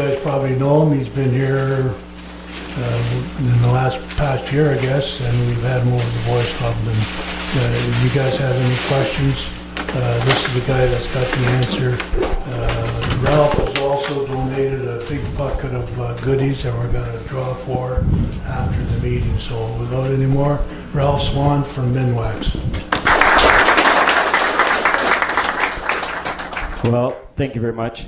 guys probably know him. He's been here in the past year, I guess, and we've had him over the Boys Club. And if you guys have any questions, this is the guy that's got the answer. Ralph has also donated a big bucket of goodies that we're going to draw for after the meeting. So without any more, Ralph Swan from Minwax. Well, thank you very much.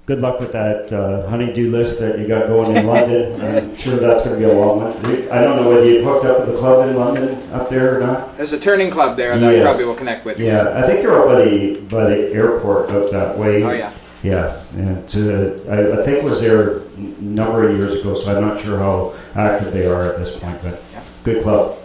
Good luck with that honey-do list that you got going in London. I'm sure that's going to be a long one. I don't know whether you've hooked up with the club in London up there or not. There's a turning club there that I probably will connect with. Yeah, I think they're up by the airport out that way. Oh, yeah. Yeah, and I think it was there a number of years ago, so I'm not sure how active they are at this point, but good club.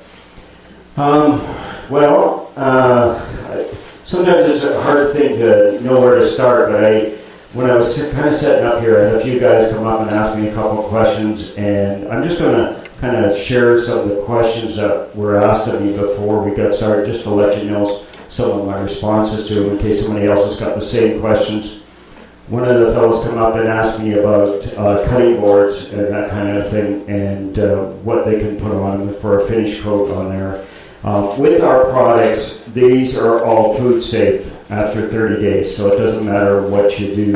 Sometimes it's a hard thing to know where to start, but when I was kind of setting up here, I had a few guys come up and ask me a couple of questions, and I'm just going to kind of share some of the questions that were asked of me before we got started, just to let you know some of my responses to them in case somebody else has got the same questions. One of the fellows come up and asked me about cutting boards and that kind of thing, and what they can put on for a finish coat on there. With our products, these are all food safe after 30 days, so it doesn't matter what you do,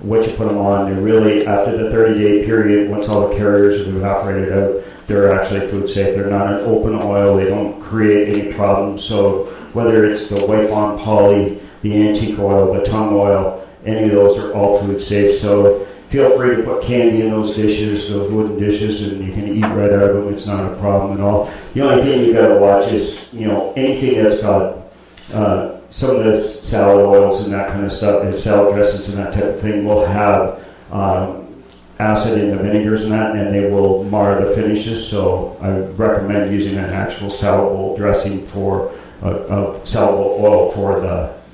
what you put them on. They're really, after the 30-day period, once all the carriers have evaporated out, they're actually food safe. They're not an open oil. They don't create any problems. So whether it's the wipe-on poly, the antique oil, the tongue oil, any of those are all food safe. So feel free to put candy in those dishes, those wooden dishes, and you can eat right out of them. It's not a problem at all. The only thing you got to watch is, anything that's got some of the salad oils and that kind of stuff, and salad dressings and that type of thing, will have acid in the vinegars and that, and they will mar the finishes. So I recommend using an actual salad bowl dressing for salad bowl oil for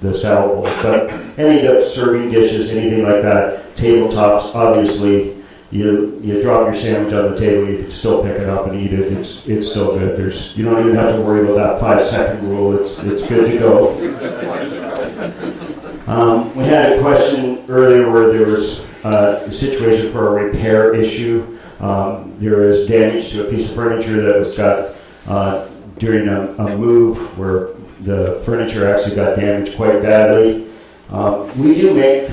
the salad bowl. But any of the serving dishes, anything like that, tabletops, obviously, you drop your sandwich on the table, you can still pick it up and eat it. It's still good. You don't even have to worry about that 5-second rule. It's good to go. We had a question earlier where there was a situation for a repair issue. There is damage to a piece of furniture that was got during a move where the furniture actually got damaged quite badly. We do make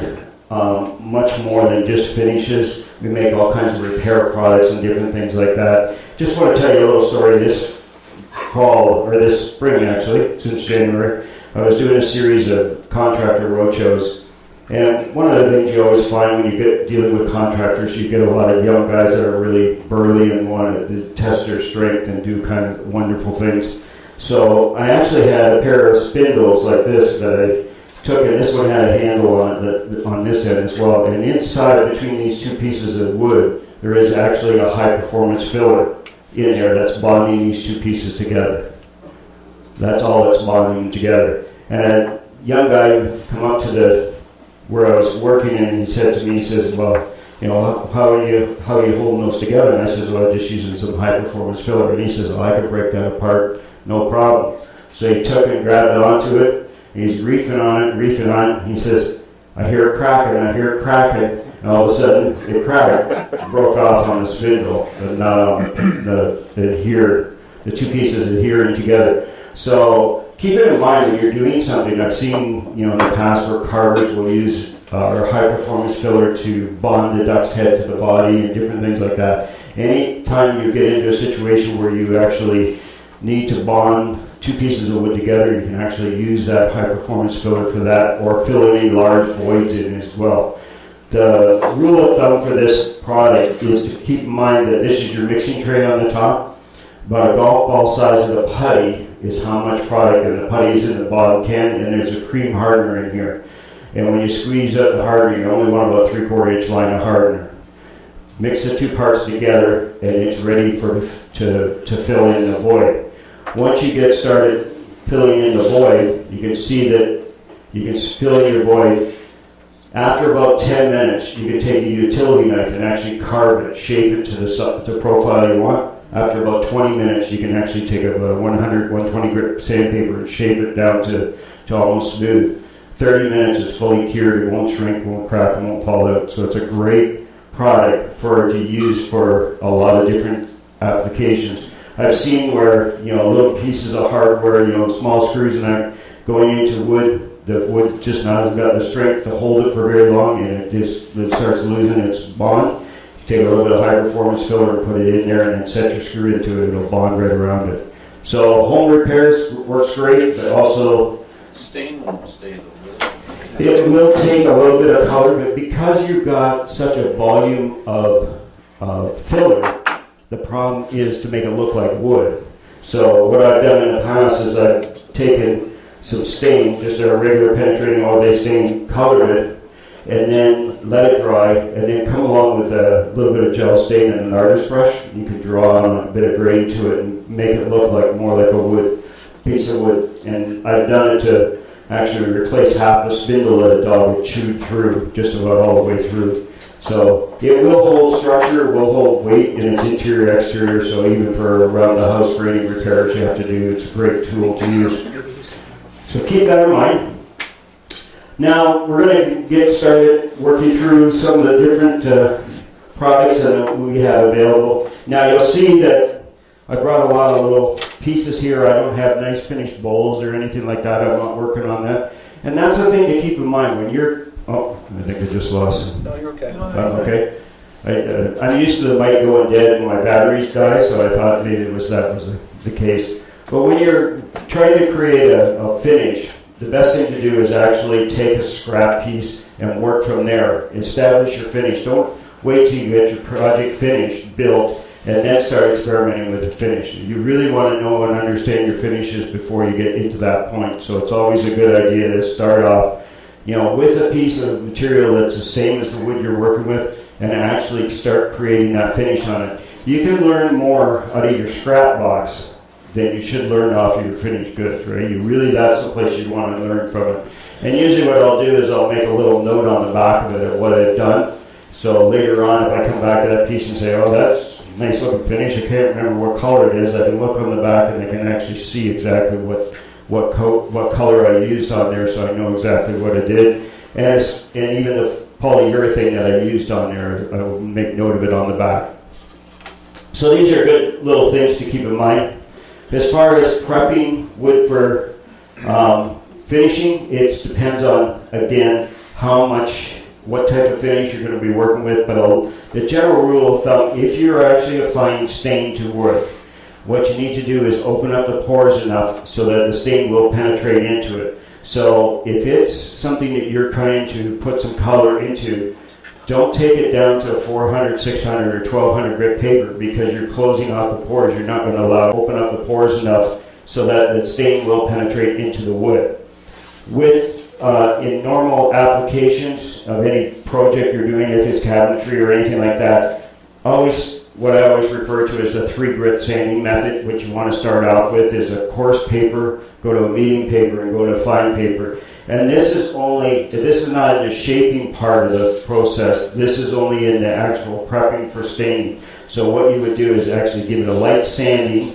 much more than just finishes. We make all kinds of repair products and different things like that. Just want to tell you a little story. This spring actually, since January, I was doing a series of contractor roadshows. And one of the things you always find when you get dealing with contractors, you get a lot of young guys that are really burly and want to test their strength and do kind of wonderful things. So I actually had a pair of spindles like this that I took, and this one had a handle on this end as well. And inside, between these two pieces of wood, there is actually a high-performance filler in there that's bonding these two pieces together. That's all that's bonding them together. And a young guy come up to where I was working, and he said to me, he says, "Well, how are you holding those together?" And I said, "Well, I'm just using some high-performance filler." And he says, "Well, I can break that apart, no problem." So he took and grabbed onto it. He's reefing on it. He says, "I hear it cracking, and all of a sudden it cracked, broke off on the spindle, but not on the two pieces adhering together. So keep it in mind when you're doing something. I've seen, in the past where carvers will use our high-performance filler to bond the duck's head to the body and different things like that. Anytime you get into a situation where you actually need to bond two pieces of wood together, you can actually use that high-performance filler for that, or fill any large voids in as well. The rule of thumb for this product is to keep in mind that this is your mixing tray on the top, but a golf ball size of the putty is how much product, and the putty is in the bottom can, and there's a cream hardener in here. And when you squeeze out the hardener, you only want about a 3/4 inch line of hardener. Mix the two parts together, and it's ready to fill in the void. Once you get started filling in the void, you can see that you can fill in your void. After about 10 minutes, you can take a utility knife and actually carve it, shape it to the profile you want. After about 20 minutes, you can actually take a 120 grit sandpaper and shape it down to almost smooth. 30 minutes it's fully cured, it won't shrink, won't crack, it won't fall out. So it's a great product to use for a lot of different applications. I've seen where, little pieces of hardware, small screws and that going into wood, the wood just not has got the strength to hold it for very long, and it starts losing its bond. You take a little bit of high performance filler and put it in there and then set your screw into it, it'll bond right around it. So home repairs works great, but also Stain won't stay the wood. it will take a little bit of color, but because you've got such a volume of filler, the problem is to make it look like wood. So what I've done in the past is I've taken some stain, just a regular penetrating all-day stain, colored it, and then let it dry, and then come along with a little bit of gel stain and an artist brush. You can draw on a bit of grain to it and make it look more like a wood, piece of wood. And I've done it to actually replace half the spindle that a dog had chewed through, just about all the way through. So it will hold structure, will hold weight in its interior, exterior, so even for around the house for any repairs you have to do, it's a great tool to use. So keep that in mind. Now we're going to get started working through some of the different products that we have available. Now you'll see that I brought a lot of little pieces here. I don't have nice finished bowls or anything like that. I'm not working on that. And that's the thing to keep in mind when you're... Oh, I think I just lost... No, you're okay. Okay. I'm used to the mic going dead and my batteries die, so I thought maybe that was the case. But when you're trying to create a finish, the best thing to do is actually take a scrap piece and work from there. Establish your finish. Don't wait till you get your project finished, built, and then start experimenting with the finish. You really want to know and understand your finishes before you get into that point. So it's always a good idea to start off, with a piece of material that's the same as the wood you're working with, and actually start creating that finish on it. You can learn more out of your scrap box than you should learn off of your finished goods, right? That's the place you want to learn from it. And usually what I'll do is I'll make a little note on the back of it of what I've done. So later on, if I come back to that piece and say, oh, that's a nice looking finish, I can't remember what color it is, I can look on the back and I can actually see exactly what color I used on there, so I know exactly what I did. And even the polyurethane that I used on there, I will make note of it on the back. So these are good little things to keep in mind. As far as prepping wood for finishing, it depends on, again, what type of finish you're going to be working with. But the general rule of thumb, if you're actually applying stain to wood, what you need to do is open up the pores enough so that the stain will penetrate into it. So if it's something that you're trying to put some color into, don't take it down to a 400, 600, or 1200 grit paper because you're closing off the pores. You're not going to open up the pores enough so that the stain will penetrate into the wood. In normal applications of any project you're doing, if it's cabinetry or anything like that, what I always refer to as the 3 grit sanding method. What you want to start off with is a coarse paper, go to a medium paper, and go to a fine paper. And this is not in the shaping part of the process. This is only in the actual prepping for staining. So what you would do is actually give it a light sanding,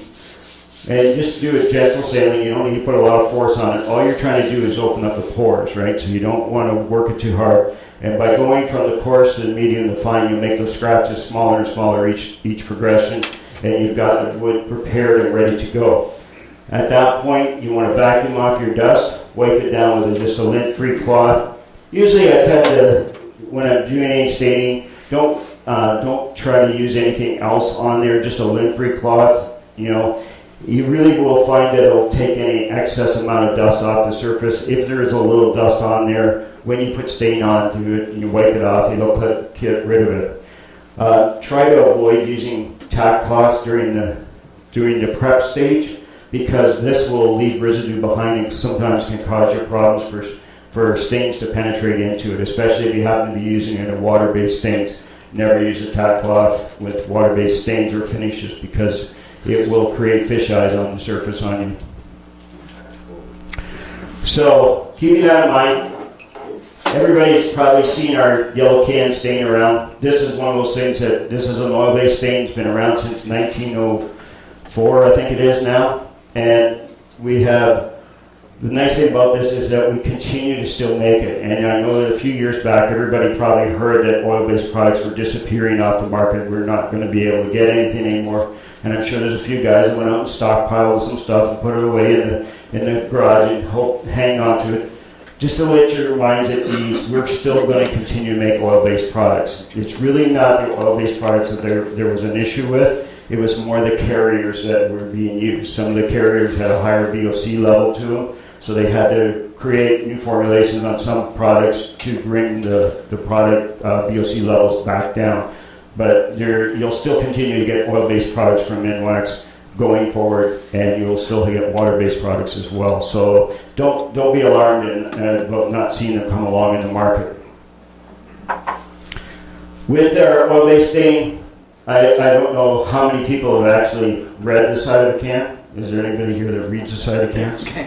and just do a gentle sanding. You don't need to put a lot of force on it. All you're trying to do is open up the pores, right? So you don't want to work it too hard. And by going from the coarse to the medium to the fine, you make those scratches smaller and smaller each progression, and you've got the wood prepared and ready to go. At that point, you want to vacuum off your dust, wipe it down with just a lint-free cloth. Usually I tend to, when I'm doing any staining, don't try to use anything else on there, just a lint-free cloth. You really will find that it'll take any excess amount of dust off the surface. If there is a little dust on there, when you put stain onto it and you wipe it off, it'll get rid of it. Try to avoid using tack cloths during the prep stage, because this will leave residue behind and sometimes can cause you problems for stains to penetrate into it, especially if you happen to be using it in water-based stains. Never use a tack cloth with water-based stains or finishes because it will create fish eyes on the surface on you. So keeping that in mind, everybody's probably seen our yellow can stain around. This is one of those things this is an oil-based stain. It's been around since 1904, I think it is now. And we have The nice thing about this is that we continue to still make it. And I know that a few years back, everybody probably heard that oil-based products were disappearing off the market. We're not going to be able to get anything anymore. And I'm sure there's a few guys that went out and stockpiled some stuff and put it away in the garage and hang on to it. Just to let your minds at ease, we're still going to continue to make oil-based products. It's really not the oil-based products that there was an issue with. It was more the carriers that were being used. Some of the carriers had a higher VOC level to them, so they had to create new formulations on some products to bring the product VOC levels back down. But you'll still continue to get oil-based products from Minwax going forward, and you'll still get water-based products as well. So don't be alarmed about not seeing them come along in the market. With our oil-based stain, I don't know how many people have actually read the side of the can. Is there anybody here that reads the side of the cans? Yeah.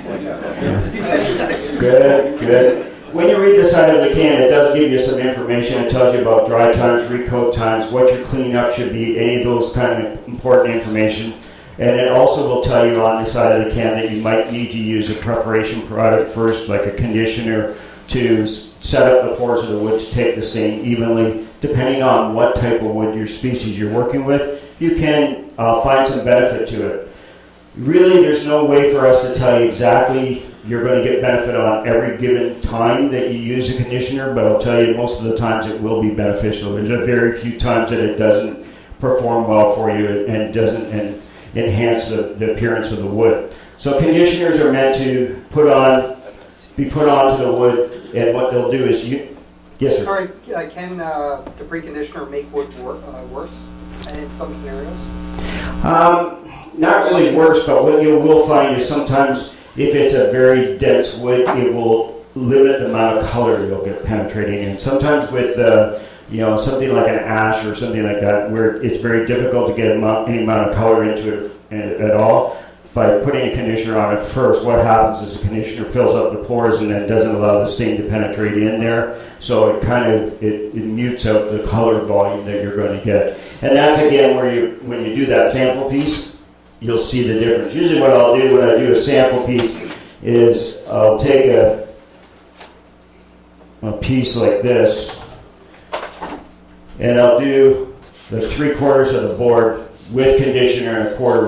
Good. When you read the side of the can, it does give you some information. It tells you about dry times, recoat times, what your cleanup should be, any of those kind of important information. And it also will tell you on the side of the can that you might need to use a preparation product first, like a conditioner, to set up the pores of the wood to take the stain evenly. Depending on what type of wood, your species you're working with, you can find some benefit to it. Really, there's no way for us to tell you exactly you're going to get benefit on every given time that you use a conditioner, but I'll tell you most of the times it will be beneficial. There's a very few times that it doesn't perform well for you and doesn't enhance the appearance of the wood. So conditioners are meant to be put onto the wood, and what they'll do is yes, sir. Sorry, can the preconditioner make wood worse in some scenarios? Not really worse, but what you will find is sometimes if it's a very dense wood, it will limit the amount of color you'll get penetrating in. Sometimes with something like an ash or something like that, where it's very difficult to get any amount of color into it at all, by putting a conditioner on it first, what happens is the conditioner fills up the pores and then doesn't allow the stain to penetrate in there. So it mutes out the color volume that you're going to get. And that's again where when you do that sample piece, you'll see the difference. Usually what I'll do when I do a sample piece is I'll take a piece like this, and I'll do the 3/4 of the board with conditioner and 1/4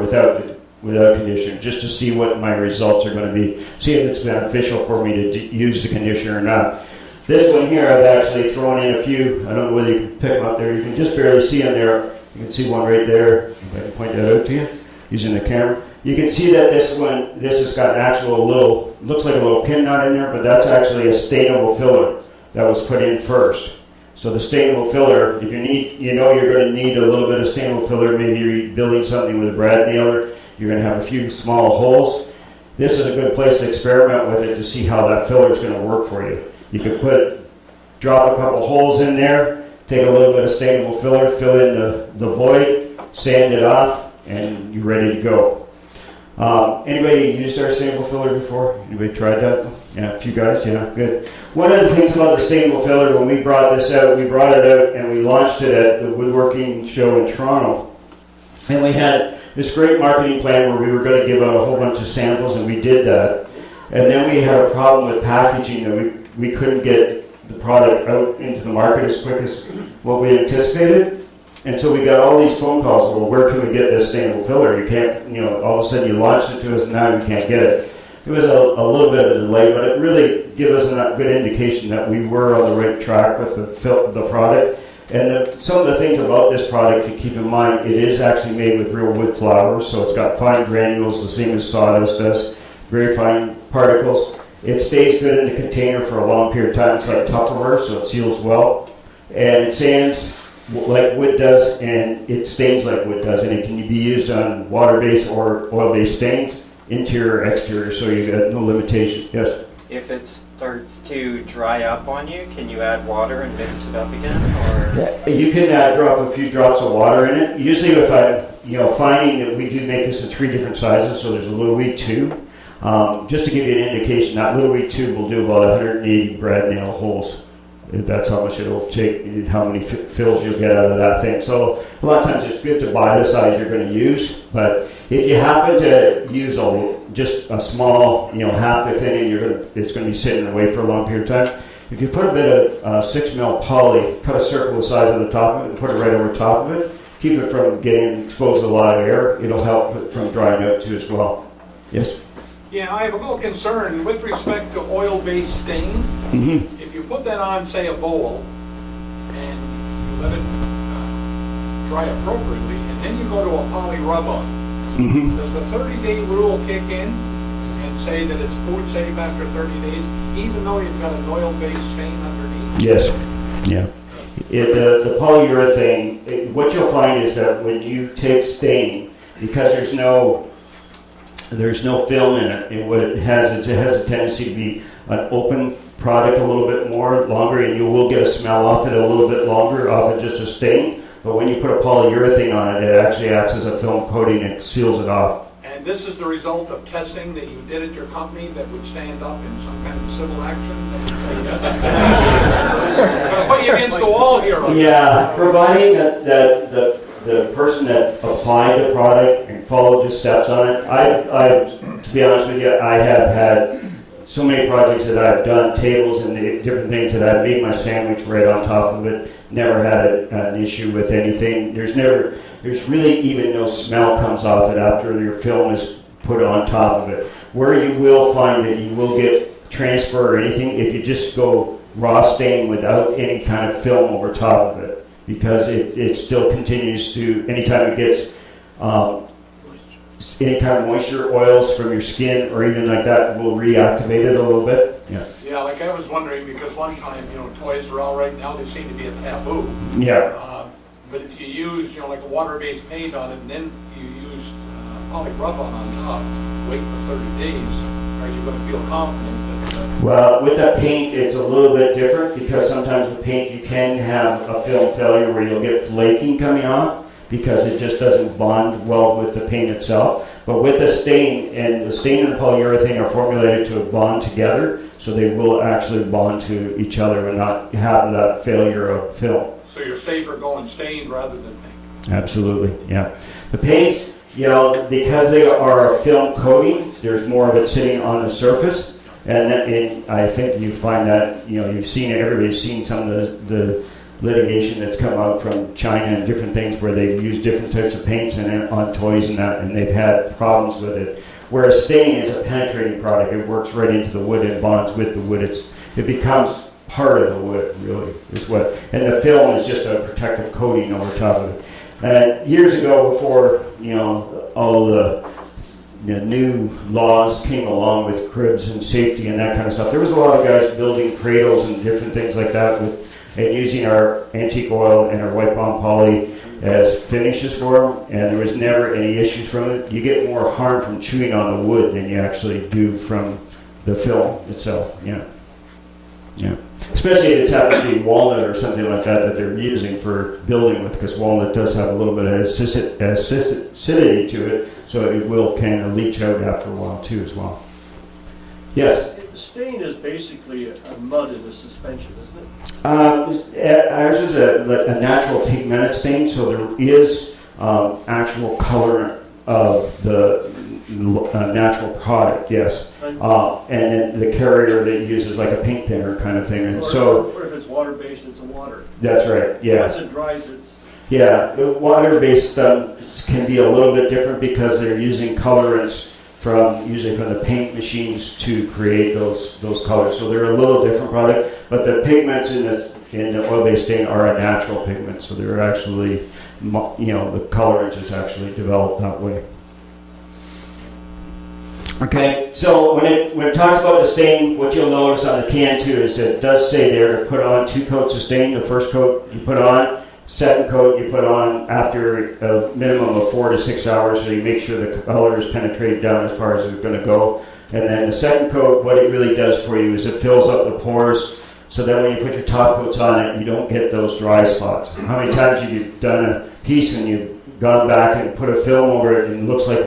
without conditioner, just to see what my results are going to be, see if it's beneficial for me to use the conditioner or not. This one here, I've actually thrown in a few. I don't know whether you can pick them up there. You can just barely see them there. You can see one right there. If I can point that out to you using the camera. You can see that this has got an actual looks like a little pin knot in there, but that's actually a stainable filler that was put in first. So the stainable filler, if you're going to need a little bit of stainable filler, maybe you're building something with a brad nailer, you're going to have a few small holes. This is a good place to experiment with it to see how that filler is going to work for you. You could drop a couple holes in there, take a little bit of stainable filler, fill in the void, sand it off, and you're ready to go. Anybody used our stainable filler before? Anybody tried that? Yeah, a few guys, yeah, good. One of the things about the stainable filler, when we brought this out, we brought it out and we launched it at the woodworking show in Toronto. And we had this great marketing plan where we were going to give out a whole bunch of samples, and we did that. And then we had a problem with packaging, that we couldn't get the product out into the market as quick as what we anticipated. And so we got all these phone calls, well, where can we get this stainable filler? You can't, all of a sudden you launched it to us and now you can't get it. It was a little bit of a delay, but it really gave us a good indication that we were on the right track with the product. And some of the things about this product to keep in mind, it is actually made with real wood flowers, so it's got fine granules, the same as sawdust does, very fine particles. It stays good in the container for a long period of time. It's like Tupperware, so it seals well. And it sands like wood does, and it stains like wood does, and it can be used on water-based or oil-based stains, interior, exterior, so you got no limitation. Yes? If it starts to dry up on you, can you add water and mix it up again? Or yeah, you can drop a few drops of water in it. Usually if finding that we do make this in 3 different sizes, so there's a little wee tube. Just to give you an indication, that little wee tube will do about 180 brad nail holes That's how much it'll take, how many fills you'll get out of that thing. So a lot of times it's good to buy the size you're going to use, but if you happen to use just a small, half the thing, and it's going to be sitting away for a long period of time. If you put a bit of 6 mil poly, cut a circle the size of the top of it, and put it right over top of it, keep it from getting exposed to a lot of air. It'll help it from drying out too as well. Yes? Yeah, I have a little concern with respect to oil-based stain. Mm-hmm. If you put that on, say, a bowl, and you let it dry appropriately, and then you go to a poly rub-on, does the 30-day rule kick in and say that it's food safe after 30 days, even though you've got an oil-based stain underneath? Yes. Yeah. The polyurethane, what you'll find is that when you take stain, because there's no film in it, what it has a tendency to be an open product a little bit more longer, and you will get a smell off it a little bit longer off of just a stain. But when you put a polyurethane on it, it actually acts as a film coating and seals it off. And this is the result of testing that you did at your company that would stand up in some kind of civil action? I'm going to put you against the wall here. Yeah, providing that the person that applied the product and followed the steps on it. To be honest with you, I have had so many projects that I've done, tables and the different things that I've made my sandwich right on top of it. Never had an issue with anything. There's really even no smell comes off it after your film is put on top of it. Where you will find that you will get transfer or anything if you just go raw stain without any kind of film over top of it, because it still continues to, anytime it gets any kind of moisture, oils from your skin or even like that, will reactivate it a little bit. Yeah. Yeah, like I was wondering, because one time, toys are all right now, they seem to be a taboo. Yeah. But if you use, like a water-based paint on it, and then you use poly rub-on top, wait for 30 days, are you going to feel confident that... Well, with that paint, it's a little bit different, because sometimes with paint you can have a film failure where you'll get flaking coming off because it just doesn't bond well with the paint itself. But with a stain, and the stain and the polyurethane are formulated to bond together, so they will actually bond to each other and not have that failure of film. So you're safer going stained rather than paint? Absolutely, yeah. The paints, because they are a film coating, there's more of it sitting on the surface, and I think you find that, you've seen it, everybody's seen some of the litigation that's come out from China and different things where they've used different types of paints on toys and that, and they've had problems with it. Whereas stain is a penetrating product. It works right into the wood and bonds with the wood. It becomes part of the wood, really, is what. And the film is just a protective coating over top of it. And years ago, before all the new laws came along with cribs and safety and that kind of stuff, there was a lot of guys building cradles and different things like that and using our antique oil and our white bond poly as finishes for them, and there was never any issues from it. You get more harm from chewing on the wood than you actually do from the film itself. Yeah. Especially if it's happens to be walnut or something like that they're using for building with, because walnut does have a little bit of acidity to it, so it will kind of leach out after a while too as well. Yes? The stain is basically a mud in the suspension, isn't it? Ours is a natural pigmented stain, so there is actual color of the natural product, yes. And then the carrier that uses like a paint thinner kind of thing. And or if it's water-based, it's a water. That's right, yeah. Once it dries, it's... Yeah, the water-based stuff can be a little bit different because they're using colorants usually from the paint machines to create those colors. So they're a little different product, but the pigments in the oil-based stain are a natural pigment, so they're actually, the colorant is actually developed that way. Okay, so when it talks about the stain, what you'll notice on the can too is that it does say there to put on 2 coats of stain. The first coat you put on, second coat you put on after a minimum of 4 to 6 hours, so you make sure the colors penetrate down as far as it's going to go. And then the second coat, what it really does for you is it fills up the pores, so that when you put your top coats on it, you don't get those dry spots. How many times have you done a piece and you've gone back and put a film over it and it looks like